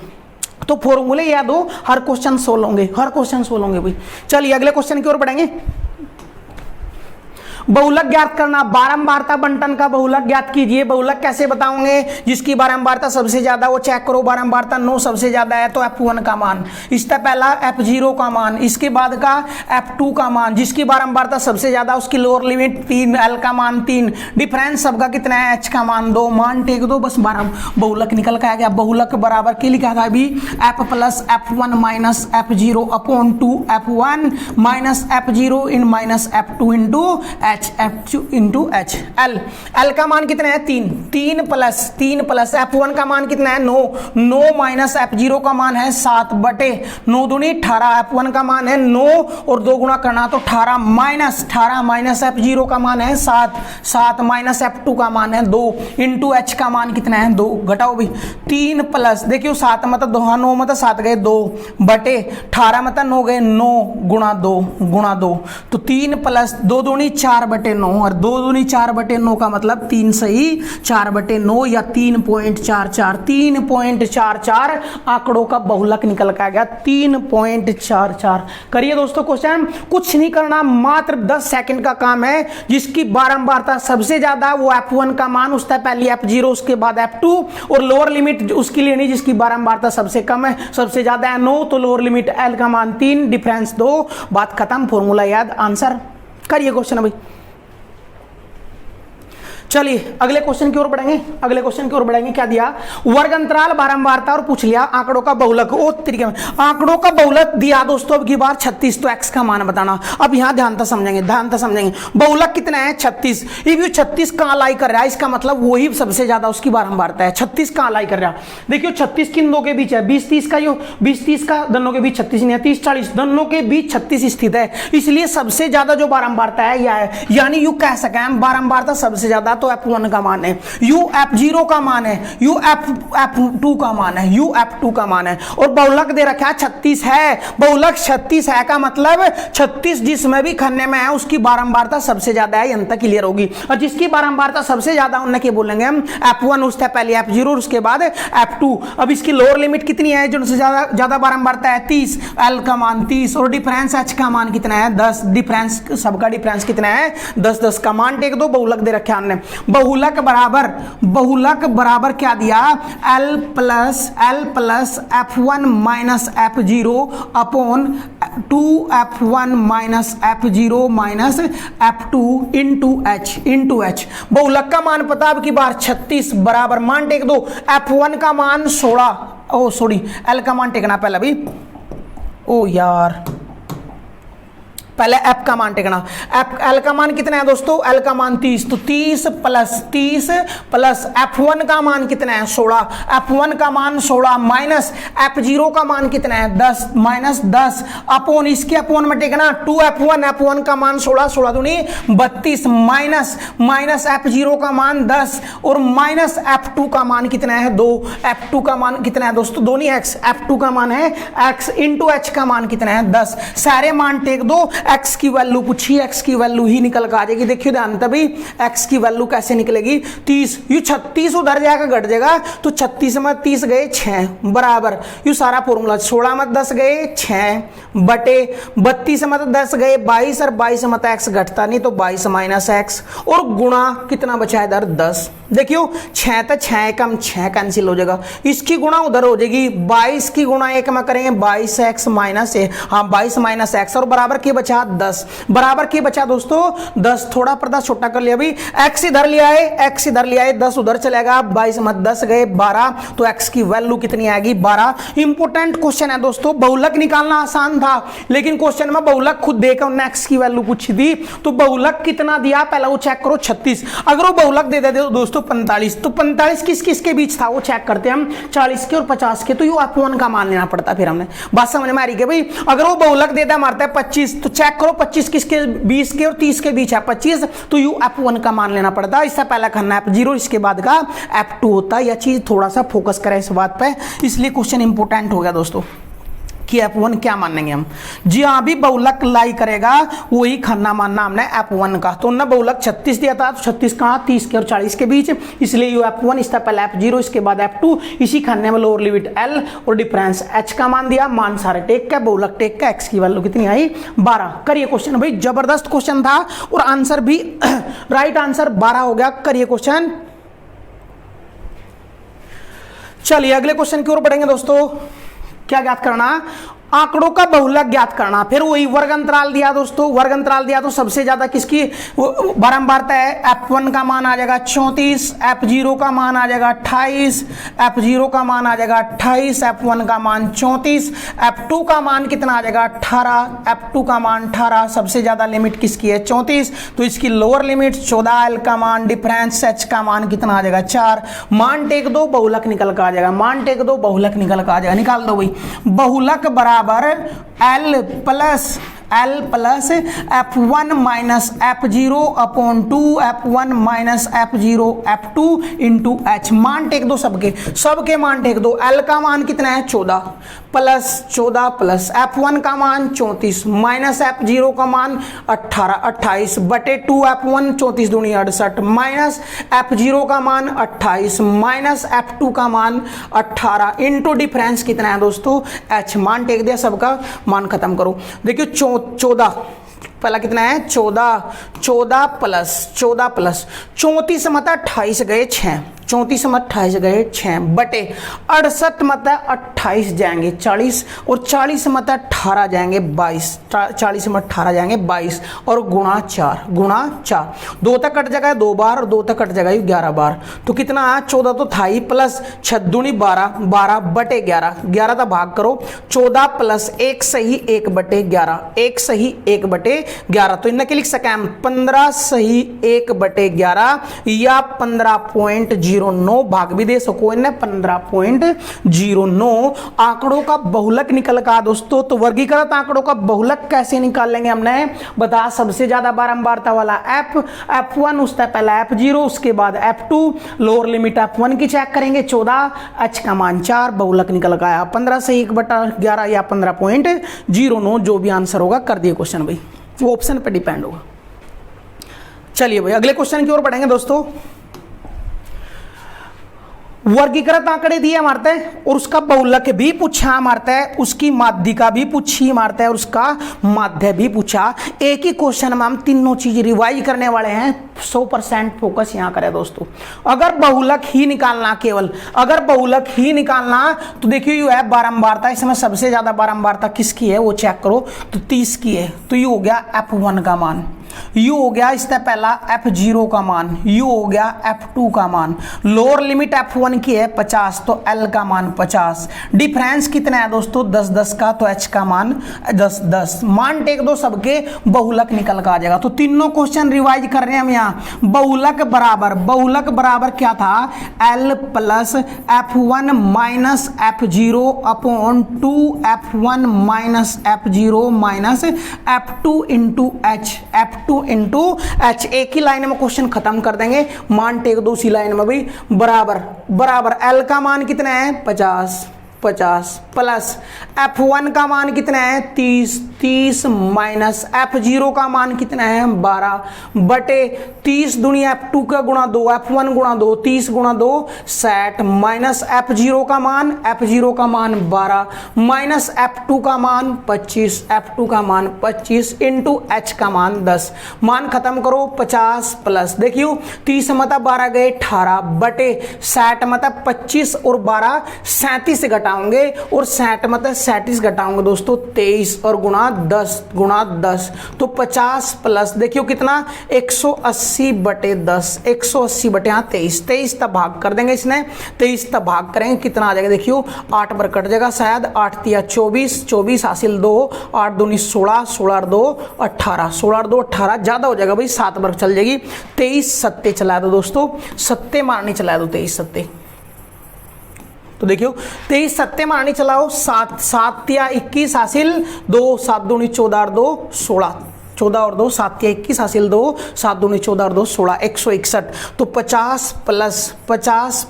तो फॉर्मूले याद हो, हर क्वेश्चन सोल्व होंगे, हर क्वेश्चन सोल्व होंगे भाई। चलिए अगले क्वेश्चन की ओर बढ़ेंगे। बहुलक ज्ञात करना, बारंबारता बंटन का बहुलक ज्ञात कीजिए। बहुलक कैसे बताओगे, जिसकी बारंबारता सबसे ज्यादा वो चेक करो, बारंबारता 9 सबसे ज्यादा है तो F1 का मान, इसका पहला F0 का मान, इसके बाद का F2 का मान, जिसकी बारंबारता सबसे ज्यादा उसकी लोअर लिमिट 3, L का मान 3, डिफरेंस सबका कितना है, H का मान 2, मान टेक दो, बस बहुलक निकल के आ गया। बहुलक बराबर क्या लिखा था अभी, F plus F1 minus F0 upon 2 F1 minus F0 in minus F2 into F2 into H। L का मान कितना है 3, 3 प्लस F1 का मान कितना है 9 माइनस F0 का मान है 7 बटे 9 दूनी 18, F1 का मान है 9 और 2 गुणा करना तो 18 माइनस F0 का मान है 7 माइनस F2 का मान है 2 इंटू H का मान कितना है 2, घटाओ भाई 3 प्लस देखियो 7 मतलब 2, 9 मतलब 7 गए 2 बटे 18 मतलब 9 गए 9 गुणा 2 तो 3 प्लस 2 दूनी 4 बटे 9 और 2 दूनी 4 बटे 9 का मतलब 3 सही 4 बटे 9 या 3.44 आंकड़ों का बहुलक निकल के आ गया 3.44। करिए दोस्तों क्वेश्चन, कुछ नहीं करना, मात्र 10 सेकंड का काम है। जिसकी बारंबारता सबसे ज्यादा वो F1 का मान, उससे पहले F0, उसके बाद F2 और लोअर लिमिट उसकी लेनी जिसकी बारंबारता सबसे कम है, सबसे ज्यादा है 9 तो लोअर लिमिट L का मान 3, डिफरेंस 2, बात खत्म, फॉर्मूला याद, आंसर। करिए क्वेश्चन अभी। चलिए अगले क्वेश्चन की ओर बढ़ेंगे। क्या दिया, वर्ग अंतराल बारंबारता और पूछ लिया आंकड़ों का बहुलक। ओ तरीके में आंकड़ों का बहुलक दिया दोस्तों, अब की बार 36 तो x का मान बताना। अब यहां ध्यान से समझेंगे बहुलक कितना है 36। ये 36 कहां लाई कर रहा है, इसका मतलब वही सबसे ज्यादा उसकी बारंबारता है। 36 कहां लाई कर रहा है, देखियो 36 किन दो के बीच है, 20-30 का, यो 20-30 का दोनों के बीच 36 नहीं है, 30-40 दोनों के बीच 36 स्थित है, इसलिए सबसे ज्यादा जो बारंबारता है यह है, यानी यू कह सके हम बारंबारता सबसे ज्यादा तो F1 का मान है, U F0 का मान है, U F2 का मान है, U F2 का मान है, और बहुलक दे रखा है 36 है। बहुलक 36 है का मतलब 36 जिसमें भी खन्ने में है उसकी बारंबारता सबसे ज्यादा है, यहां तक क्लियर होगी। और जिसकी बारंबारता सबसे ज्यादा उन्हें क्या बोलेंगे हम, F1, उससे पहले F0 और उसके बाद F2। अब इसकी लोअर लिमिट कितनी है, जो ज्यादा बारंबारता है 30, L का मान 30 और डिफरेंस H का मान कितना है 10, डिफरेंस सबका डिफरेंस कितना है 10 का मान टेक दो। बहुलक दे रखे हमने, बहुलक बराबर क्या दिया, L plus F1 minus F0 upon 2F1 minus F0 minus F2 into H। बहुलक का मान पता अब की बार 36 बराबर मान टेक दो, F1 का मान 16, L का मान टेकना पहले भी, ओ यार पहले F का मान टेकना। L का मान कितना है दोस्तों, L का मान 30, तो 30 प्लस F1 का मान कितना है 16, F1 का मान 16 माइनस F0 का मान कितना है 10 माइनस 10 अपॉन इसके अपॉन में टेकना 2F1 का मान 16 दूनी 32 माइनस F0 का मान 10 और माइनस F2 का मान कितना है 2, F2 का मान कितना है दोस्तों दोनों x, F2 का मान है x इंटू H का मान कितना है 10। सारे मान टेक दो, x की वैल्यू पूछी, x की वैल्यू ही निकल कर आ जाएगी। देखिए ध्यान तभी x की वैल्यू कैसे निकलेगी 30, यू 36 उधर जाकर घट जाएगा तो 36 में 30 गए 6 बराबर यू सारा फॉर्मूला 16 में 10 गए 6 बटे 32 में 10 गए 22 और 22 में x घटता नहीं तो 22 माइनस x और गुणा कितना बचा है इधर 10। देखियो 6 तो 6 कम 6 कैंसिल हो जाएगा, इसकी गुणा उधर हो जाएगी 22 की गुणा 1 में करेंगे 22x माइनस ए, हाँ 22 माइनस एक्स और बराबर के बचा 10, बराबर के बचा दोस्तों 10, थोड़ा पर्दा छोटा कर लिया भाई, x इधर लिया है, x इधर लिया है, 10 उधर चलेगा, 22 में 10 गए 12, तो x की वैल्यू कितनी आएगी 12। इंपोर्टेंट क्वेश्चन है दोस्तों, बहुलक निकालना आसान था लेकिन क्वेश्चन में बहुलक खुद देकर उन्होंने x की वैल्यू पूछी थी, तो बहुलक कितना दिया पहले वो चेक करो 36, अगर वो बहुलक दे देते दोस्तों 45, तो 45 किस किस के बीच था वो चेक करते हैं हम, 40 के और 50 के, तो ये f1 का मान लेना पड़ता। फिर हमने बात समझ में आ रही है भाई, अगर वो बहुलक देता मारता है 25, तो चेक करो 25 किसके 20 के और 30 के बीच है 25, तो यू f1 का मान लेना पड़ता। इससे पहले करना f0, इसके बाद का f2 होता है। यह चीज थोड़ा सा फोकस करें इस बात पे, इसलिए क्वेश्चन इंपोर्टेंट हो गया दोस्तों कि f1 क्या मानेंगे हम, जी हाँ भी बहुलक लाई करेगा वही खन्ना मानना हमने f1 का। तो ना बहुलक 36 दिया था, तो 36 कहाँ 30 के और 40 के बीच, इसलिए यू f1, इससे पहले f0, इसके बाद f2, इसी खन्ने में लोअर लिमिट l और डिफरेंस h का मान दिया, मान सारे टेक का, बहुलक टेक का, x की वैल्यू कितनी आई 12। करिए क्वेश्चन भाई, जबरदस्त क्वेश्चन था और आंसर भी राइट आंसर 12 हो गया। करिए क्वेश्चन, चलिए अगले क्वेश्चन की ओर बढ़ेंगे दोस्तों। क्या ज्ञात करना, आंकड़ों का बहुलक ज्ञात करना। फिर वही वर्ग अंतराल दिया दोस्तों, वर्ग अंतराल दिया तो सबसे ज्यादा किसकी बारंबारता है, f1 का मान आ जाएगा 34, f0 का मान आ जाएगा 28, f0 का मान आ जाएगा 28, f1 का मान 34, f2 का मान कितना आ जाएगा 18, f2 का मान 18, सबसे ज्यादा लिमिट किसकी है 34, तो इसकी लोअर लिमिट 14, l का मान, डिफरेंस h का मान कितना आ जाएगा 4, मान टेक दो बहुलक निकल कर आ जाएगा, मान टेक दो बहुलक निकल कर आ जाएगा, निकाल दो भाई। बहुलक बराबर L plus f1 minus f0 upon 2 f1 minus f0 f2 into h। मान टेक दो सबके मान टेक दो। L का मान कितना है 14 प्लस f1 का मान 34 माइनस f0 का मान 28 बटे 2 f1 34 दूनी 68 माइनस f0 का मान 28 माइनस f2 का मान 18 इंटू डिफरेंस कितना है दोस्तों h। मान टेक दिया, सबका मान खत्म करो। देखियो 14 पहला कितना है 14 प्लस 34 मत 28 गए 6, 34 में 28 गए 6 बटे 68 मत 28 जाएंगे 40 और 40 मत 18 जाएंगे 22, 40 में 18 जाएंगे 22 और गुणा 4 2 तक कट जाएगा 2 बार और 2 तक कट जाएगा 11 बार, तो कितना है 14 तो था ही प्लस 6 दूनी 12 बटे 11 का भाग करो, 14 प्लस 1 सही 1 बटे 11, 1 सही 1 बटे 11, तो इनके लिख सके हम 15 सही 1 बटे 11 या 15.09 भाग भी दे सको इन्हें 15.09। आंकड़ों का बहुलक निकल का दोस्तों, तो वर्गीकृत आंकड़ों का बहुलक कैसे निकालेंगे हमने बता, सबसे ज्यादा बारंबारता वाला f1, उससे पहला f0, उसके बाद f2, लोअर लिमिट f1 की चेक करेंगे 14, h का मान 4, बहुलक निकल का आया 15 से 1 बटा 11 या 15.09, जो भी आंसर होगा कर दिए क्वेश्चन भाई, वो ऑप्शन पे डिपेंड होगा। चलिए भाई अगले क्वेश्चन की ओर बढ़ेंगे दोस्तों। वर्गीकृत आंकड़े दिए मारते हैं और उसका बहुलक भी पूछा मारता है, उसकी माध्यिका भी पूछी मारता है और उसका माध्य भी पूछा। एक ही क्वेश्चन में हम तीनों चीज रिवाइज करने वाले हैं, 100% फोकस यहां करें दोस्तों। अगर बहुलक ही निकालना, केवल अगर बहुलक ही निकालना तो देखिए यू है बारंबारता, इसमें सबसे ज्यादा बारंबारता किसकी है वो चेक करो, तो 30 की है, तो यू हो गया f1 का मान, यू हो गया इससे पहला f0 का मान, यू हो गया f2 का मान, लोअर लिमिट f1 की है 50, तो l का मान 50, डिफरेंस कितना है दोस्तों 10 का, तो h का मान 10, मान टेक दो सबके, बहुलक निकल का आ जाएगा। तो तीनों क्वेश्चन रिवाइज कर रहे हैं हम यहाँ। बहुलक बराबर क्या था, l plus f1 minus f0 upon 2 f1 minus f0 minus f2 into h, एक ही लाइन में क्वेश्चन खत्म कर देंगे। मान टेक दो उसी लाइन में भाई, बराबर l का मान कितना है 50 प्लस f1 का मान कितना है 30 30 माइनस F0 का मान कितना है 12 बटे 30 दुनिया F2 का गुणा 2 F1 गुणा 2 30 गुणा 2 60 माइनस F0 का मान 12 माइनस F2 का मान 25 F2 का मान 25 इंटू H का मान 10। मान खत्म करो 50 प्लस देखियो 30 मतलब 12 गए 18 बटे 60 मतलब 25 और 12 37 घटाओगे और 60 मतलब 37 घटाओगे दोस्तों 23 और गुणा 10 तो 50 प्लस देखियो कितना 180 बटे 10 180 बटे 23 तब भाग कर देंगे इसने 23 तब भाग करेंगे कितना आ जाएगा देखियो 8 बार कट जाएगा शायद 8 तिया 24 हासिल 2 8 दूनी 16 16 2 18 16 2 18 ज्यादा हो जाएगा भाई 7 बार चल जाएगी 23 सत्ते चला दो दोस्तों सत्ते मारनी चला दो 23 सत्ते तो देखियो 23 सत्ते मारनी चलाओ 7 तिया 21 हासिल 2 7 दूनी 14 और 2 16 14 और 2 7 तिया 21 हासिल 2 7 दूनी 14 और 2 16 161 तो 50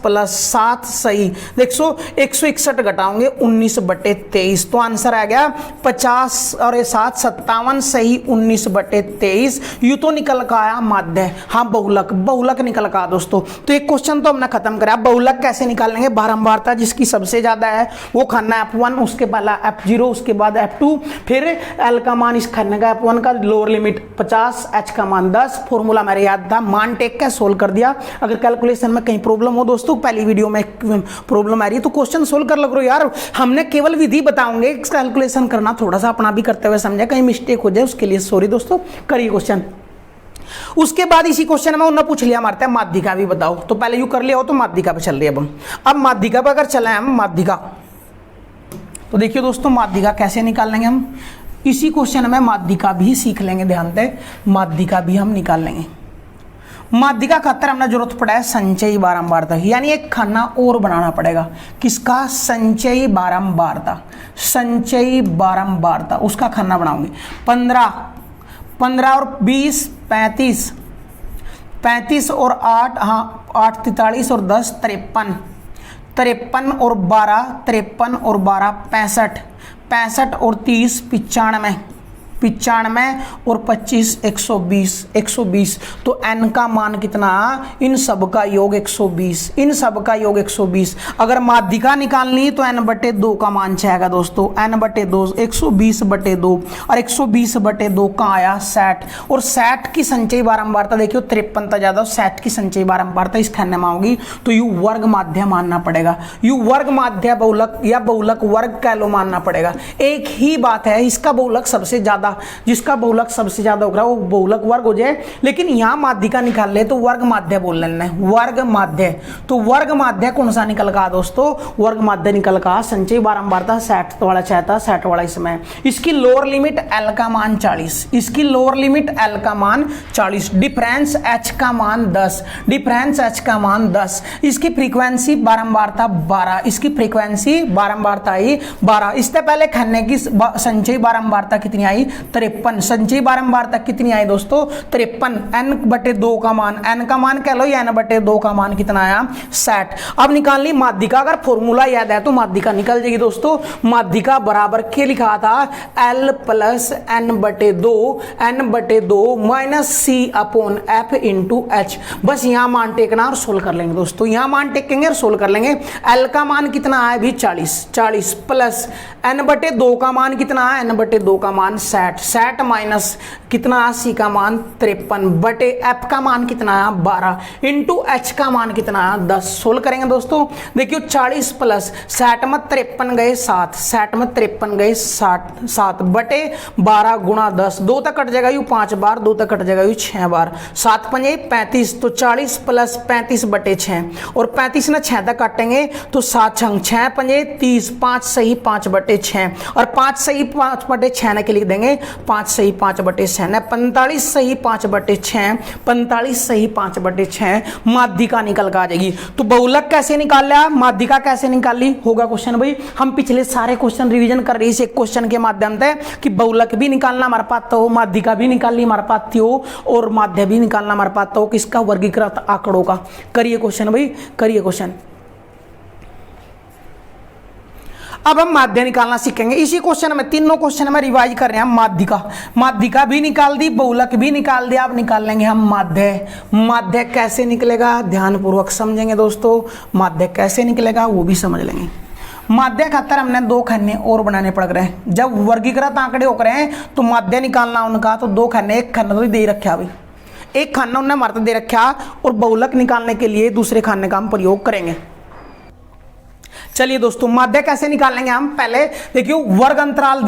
प्लस 7 सही देखो 161 घटाओगे 19 बटे 23 तो आंसर आ गया 50 और 7 57 सही 19 बटे 23 यू तो निकल का आया माध्य हाँ बहुलक निकल का दोस्तों। तो एक क्वेश्चन तो हमने खत्म करा बहुलक कैसे निकालेंगे बारंबारता जिसकी सबसे ज्यादा है वो खाना F1 उसके पहला F0 उसके बाद F2 फिर L का मान इस खाने का F1 का लोअर लिमिट 50 H का मान 10 फॉर्मूला मेरे याद था मान टेक का सोल्व कर दिया। अगर कैलकुलेशन में कहीं प्रॉब्लम हो दोस्तों पहली वीडियो में प्रॉब्लम आ रही है तो क्वेश्चन सोल्व कर लो यार हमने केवल विधि बताऊंगे कैलकुलेशन करना थोड़ा सा अपना भी करते हुए समझा कहीं मिस्टेक हो जाए उसके लिए सॉरी दोस्तों करिए क्वेश्चन। उसके बाद इसी क्वेश्चन में उन्होंने पूछ लिया मारता है माध्यिका भी बताओ तो पहले यू कर लिया हो तो माध्यिका पे चल रही है अब माध्यिका पे अगर चले हम माध्यिका तो देखिए दोस्तों माध्यिका कैसे निकाल लेंगे हम इसी क्वेश्चन में माध्यिका भी सीख लेंगे ध्यान दे माध्यिका भी हम निकाल लेंगे। माध्यिका खातर हमने जरूरत पड़ा है संचयी बारंबारता यानी एक खाना और बनाना पड़ेगा किसका संचयी बारंबारता उसका खाना बनाओगे 15 और 20 35 और 8 हाँ 8 43 और 10 53 और 12 65 और 30 95 और 25 120 तो n का मान कितना इन सब का योग 120 अगर माध्यिका निकालनी तो n बटे 2 का मान चाहेगा दोस्तों n बटे 2 120 बटे 2 और 120 बटे 2 का आया 60 और 60 की संचयी बारंबारता देखियो 53 तक ज्यादा 60 की संचयी बारंबारता इस खाने में होगी तो यू वर्ग माध्य मानना पड़ेगा यू वर्ग माध्य बहुलक या बहुलक वर्ग कैलो मानना पड़ेगा। एक ही बात है इसका बहुलक सबसे ज्यादा जिसका बहुलक सबसे ज्यादा होगा वो बहुलक वर्ग हो जाए लेकिन यहां माध्यिका निकाल ले तो वर्ग माध्य बोल लेना है वर्ग माध्य तो वर्ग माध्य कौन सा निकल का दोस्तों वर्ग माध्य निकल का संचयी बारंबारता 60 वाला चाहता 60 वाला इसमें इसकी लोअर लिमिट L का मान 40 इसकी लोअर लिमिट L का मान 40 डिफरेंस H का मान 10 इसकी फ्रीक्वेंसी बारंबारता 12 इसकी फ्रीक्वेंसी बारंबारता आई 12 इससे पहले खन्ने की संचयी बारंबारता कितनी आई 53 संचयी बारंबारता कितनी आई दोस्तों 53 n बटे 2 का मान n का मान कह लो या n बटे 2 का मान कितना आया 60। अब निकाल ली माध्यिका अगर फॉर्मूला याद है तो माध्यिका निकल जाएगी दोस्तों माध्यिका बराबर के लिखा था L प्लस n बटे 2 minus C upon F into H बस यहाँ मान टेकना और सोल्व कर लेंगे दोस्तों यहाँ मान टेकेंगे और सोल्व कर लेंगे। L का मान कितना है अभी 40 प्लस n बटे 2 का मान कितना है n बटे 2 का मान 60 माइनस कितना C का मान 53 बटे F का मान कितना है 12 इंटू H का मान कितना है 10 सोल्व करेंगे दोस्तों देखियो 40 प्लस 60 में 53 गए 7 बटे 12 गुणा 10 2 तक कट जाएगा यू 5 बार 2 तक कट जाएगा यू 6 बार 7 पंजे 35 तो 40 प्लस 35 बटे 6 और 35 ना 6 तक काटेंगे तो 7 6 पंजे 30 5 सही 5 बटे 6 और 5 सही 5 बटे 6 के लिख देंगे 5 सही 5 बटे 6 45 सही 5 बटे 6 45 सही 5 बटे 6 माध्यिका निकल कर आ जाएगी। तो बहुलक कैसे निकाल लिया माध्यिका कैसे निकाली होगा क्वेश्चन भाई हम पिछले सारे क्वेश्चन रिवीजन कर रही है क्वेश्चन के माध्यम से कि बहुलक भी निकालना हमारे पास हो माध्यिका भी निकालनी हमारे पास हो और माध्य भी निकालना हमारे पास हो किसका वर्गीकृत आंकड़ों का। करिए क्वेश्चन भाई करिए क्वेश्चन। अब हम माध्य निकालना सीखेंगे। इसी क्वेश्चन में तीनों क्वेश्चन में रिवाइज कर रहे हैं हम। माध्यिका भी निकाल दी, बहुलक भी निकाल दिया, अब निकाल लेंगे हम माध्य। माध्य कैसे निकलेगा ध्यानपूर्वक समझेंगे दोस्तों। माध्य कैसे निकलेगा वो भी समझ लेंगे। माध्य खातर हमने 2 खन्ने और बनाने पड़ रहे हैं। जब वर्गीकृत आंकड़े होकर हैं तो माध्य निकालना उनका, तो 2 खन्ने, एक खन्ना तो दे रखा भाई, एक खाना उन्होंने हमारे दे रखा, और बहुलक निकालने के लिए दूसरे खाने का हम प्रयोग करेंगे। चलिए दोस्तों, माध्य कैसे निकालेंगे हम। पहले देखियो वर्ग अंतराल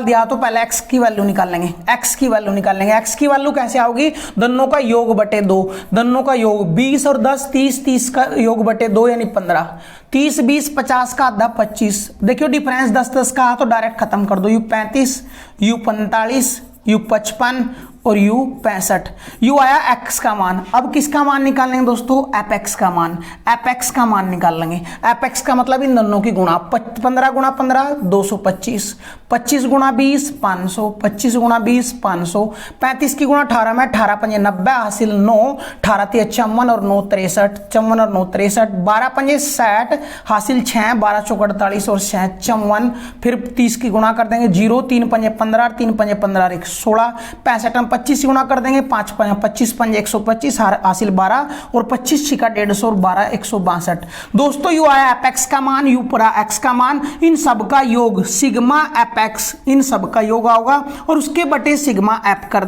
दिया तो पहले x की वैल्यू निकाल लेंगे। x की वैल्यू कैसे आओगी, दोनों का योग बटे 2, दोनों का योग 20 और 10 30 का योग बटे 2 यानी 15, 30 20 50 का आधा 25। देखियो डिफरेंस 10 का तो डायरेक्ट खत्म कर दो, u 35 u 45 u 55 और u 65। u आया x का मान। अब किसका मान निकालेंगे दोस्तों, fx का मान। fx का मान निकाल लेंगे। fx का मतलब इन दोनों की गुणा, 15 गुणा 15 225, 25 गुणा 20 500, 25 गुणा 20 500, 35 की गुणा 18 में 18 पंजे 90 हासिल 9, 18 × 54 और 9 63, 54 और 9 63, 12 पंजे 60 हासिल 6, 12 × 4 48 और 6 54। फिर 30 की गुणा कर देंगे 0, 3 पंजे 15, 3 पंजे 15 1 16, 65 में 25 गुणा कर देंगे, 5 25 पंजे 125 हासिल 12 और 25 छिका 150 और 12 162। दोस्तों यू आया एपेक्स का मान, यू पड़ा एक्स का मान, इन सब का योग सिग्मा एपेक्स, इन सब का योग होगा और उसके बटे सिग्मा एप कर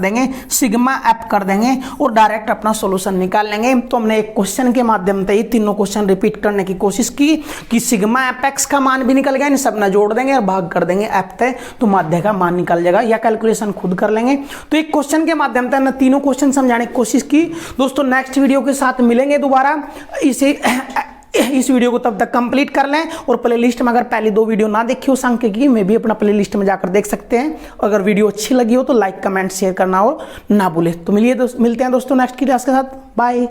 देंगे, और डायरेक्ट अपना सॉल्यूशन निकाल लेंगे। तो हमने एक क्वेश्चन के माध्यम से ही तीनों क्वेश्चन रिपीट करने की कोशिश की कि सिग्मा एपेक्स का मान भी निकल गया, इन सब ना जोड़ देंगे और भाग कर देंगे एप तय, तो माध्य का मान निकल जाएगा, या कैलकुलेशन खुद कर लेंगे। तो एक क्वेश्चन के माध्यम से हमने तीनों क्वेश्चन समझाने की कोशिश की। दोस्तों नेक्स्ट वीडियो के साथ मिलेंगे दोबारा। इस वीडियो को तब तक कंप्लीट कर लें, और प्लेलिस्ट में अगर पहली 2 वीडियो ना देखी हो सांख्यिकी में भी अपना प्लेलिस्ट में जाकर देख सकते हैं। अगर वीडियो अच्छी लगी हो तो लाइक कमेंट शेयर करना और ना भूलें। तो मिलते हैं दोस्तों नेक्स्ट क्लास के साथ। बाय।